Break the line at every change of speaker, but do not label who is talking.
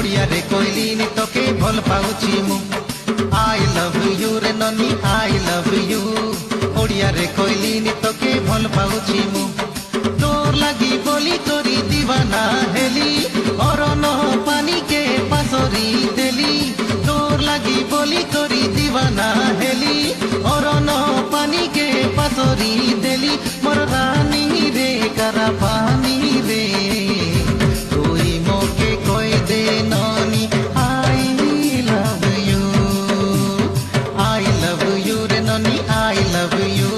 ओडिया रे कोइलिनी तोके भल पाउची मु आई लव यू रे ननी आई लव यू ओडिया रे कोइलिनी तोके भल पाउची मु तोर लगी बोली तोरी दीवाना हेली अरन पानी के पासरी देली तोर लगी बोली तोरी दीवाना हेली अरन पानी के पासरी देली मोर रानी रे करा पानी रे कोई मोके कोई दे ननी आई लव यू रे ननी आई लव यू